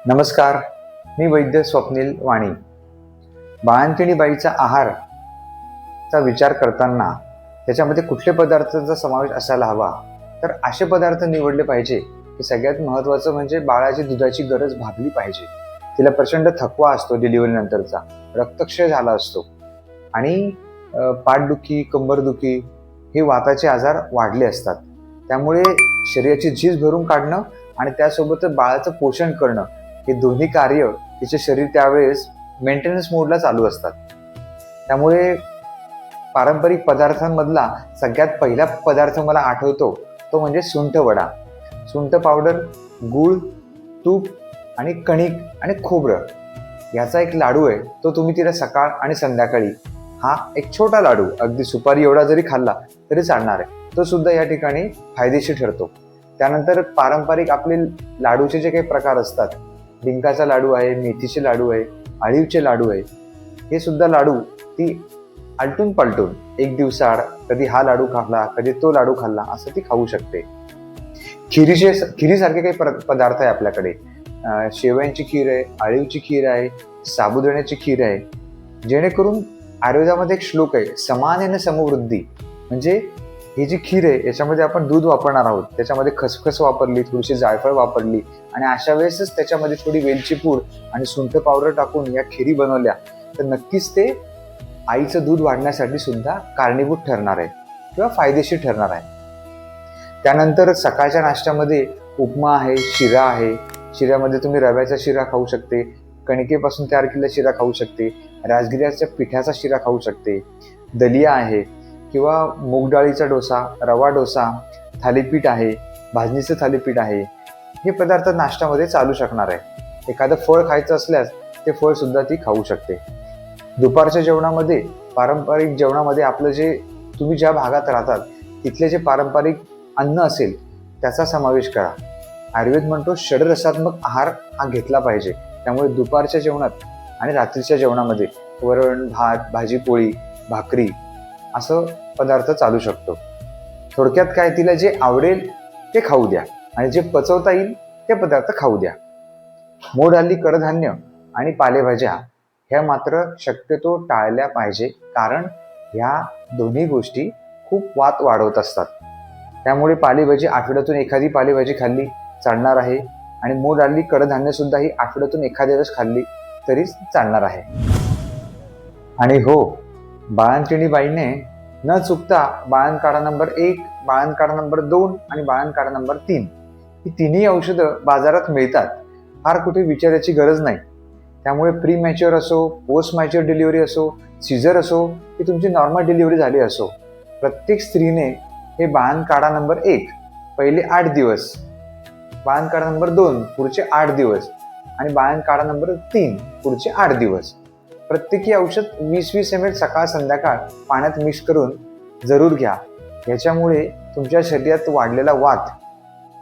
नमस्कार, मी वैद्य स्वप्नील वाणी. बाळंतिणी बाईचा आहारचा विचार करताना त्याच्यामध्ये कुठले पदार्थांचा समावेश असायला हवा, तर असे पदार्थ निवडले पाहिजे की सगळ्यात महत्त्वाचं म्हणजे बाळाची दुधाची गरज भागली पाहिजे. तिला प्रचंड थकवा असतो डिलिव्हरीनंतरचा, रक्तक्षय झाला असतो आणि पाठदुखी, कंबरदुखी हे वाताचे आजार वाढले असतात. त्यामुळे शरीराची झीज भरून काढणं आणि त्यासोबतच बाळाचं पोषण करणं हे दोन्ही कार्य तिचे शरीर त्यावेळेस मेंटेनन्स मोडला चालू असतात. त्यामुळे पारंपरिक पदार्थांमधला सगळ्यात पहिला पदार्थ मला आठवतो तो म्हणजे सुंठ वडा. सुंठ पावडर, गूळ, तूप आणि कणिक आणि खोबरं याचा एक लाडू आहे. तो तुम्ही तिला सकाळ आणि संध्याकाळी हा एक छोटा लाडू अगदी सुपारी एवढा जरी खाल्ला तरी चालणार आहे. तो सुद्धा या ठिकाणी फायदेशीर ठरतो. त्यानंतर पारंपरिक आपले लाडूचे जे काही प्रकार असतात, डिंकाचा लाडू आहे, मेथीचे लाडू आहे, अळीवचे लाडू आहे, हे सुद्धा लाडू ती आलटून पलटून एक दिवसाआड कधी हा लाडू खाल्ला, कधी तो लाडू खाल्ला असं ती खाऊ शकते. खिरीसारखे काही पदार्थ आहे आपल्याकडे. शेवयांची खीर आहे, अळीवची खीर आहे, साबुदाण्याची खीर आहे. जेणेकरून आयुर्वेदामध्ये एक श्लोक आहे, समानेन समवृद्धी. म्हणजे ही जी खीर आहे याच्यामध्ये आपण दूध वापरणार आहोत, त्याच्यामध्ये खसखस वापरली, थोडीशी जायफळ वापरली आणि अशा वेळेसच त्याच्यामध्ये थोडी वेलची पूड आणि सुंठ पावडर टाकून या खिरी बनवल्या तर नक्कीच ते आईचं दूध वाढण्यासाठी सुद्धा कारणीभूत ठरणार आहे किंवा फायदेशीर ठरणार आहे. त्यानंतर सकाळच्या नाश्त्यामध्ये उपमा आहे, शिरा आहे. शिऱ्यामध्ये तुम्ही रव्याचा शिरा खाऊ शकते, कणकेपासून तयार केलेला शिरा खाऊ शकते, राजगिऱ्याच्या पिठाचा शिरा खाऊ शकते, दलिया आहे किंवा मूग डाळीचा डोसा, रवा डोसा, थालीपीठ आहे, भाजणीचं थालीपीठ आहे. हे पदार्थ नाश्त्यामध्ये चालू शकणार आहे. एखादं फळ खायचं असल्यास ते फळ सुद्धा ती खाऊ शकते. दुपारच्या जेवणामध्ये, पारंपरिक जेवणामध्ये आपलं जे तुम्ही ज्या भागात राहतात तिथले जे पारंपरिक अन्न असेल त्याचा समावेश करा. आयुर्वेद म्हणतो षडरसात्मक आहार हा घेतला पाहिजे. त्यामुळे दुपारच्या जेवणात आणि रात्रीच्या जेवणामध्ये वरण, भात, भाजी, पोळी, भाकरी असं पदार्थ चालू शकतो. थोडक्यात काय, तिला जे आवडेल ते खाऊ द्या आणि जे पचवता येईल ते पदार्थ खाऊ द्या. मोड आलेली कडधान्य आणि पालेभाज्या ह्या मात्र शक्यतो टाळल्या पाहिजे, कारण ह्या दोन्ही गोष्टी खूप वात वाढवत असतात. त्यामुळे पालेभाजी आठवड्यातून एखादी पालेभाजी खाल्ली चालणार आहे आणि मोड आलेली कडधान्य सुद्धा ही आठवड्यातून एखाद्या वेळेस खाल्ली तरी चालणार आहे. आणि हो, बाळंतिणी बाईने न चुकता बाळंतकाळा नंबर 1, बाळंतकाळा नंबर 2 आणि बाळंतकाळा नंबर 3 ही तिन्ही औषधं बाजारात मिळतात. फार कुठे विचारायची गरज नाही. त्यामुळे प्री मॅच्युअर असो, पोस्ट मॅच्युअर डिलिव्हरी असो, सीझर असो की तुमची नॉर्मल डिलिव्हरी झाली असो, प्रत्येक स्त्रीने हे बाळंतकाळा नंबर 1 पहिले 8 दिवस, बाळंतकाळा नंबर 2 पुढचे 8 दिवस आणि बाळंतकाळा नंबर 3 पुढचे 8 दिवस प्रत्येकी औषध 20-20 ml सकाळ संध्याकाळ पाण्यात मिक्स करून जरूर घ्या. याच्यामुळे तुमच्या शरीरात वाढलेला वात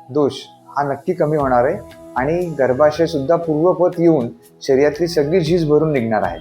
दोष हा नक्की कमी होणार आहे आणि गर्भाशय सुद्धा पूर्वपद येऊन शरीरातली सगळी झीज भरून निघणार आहे.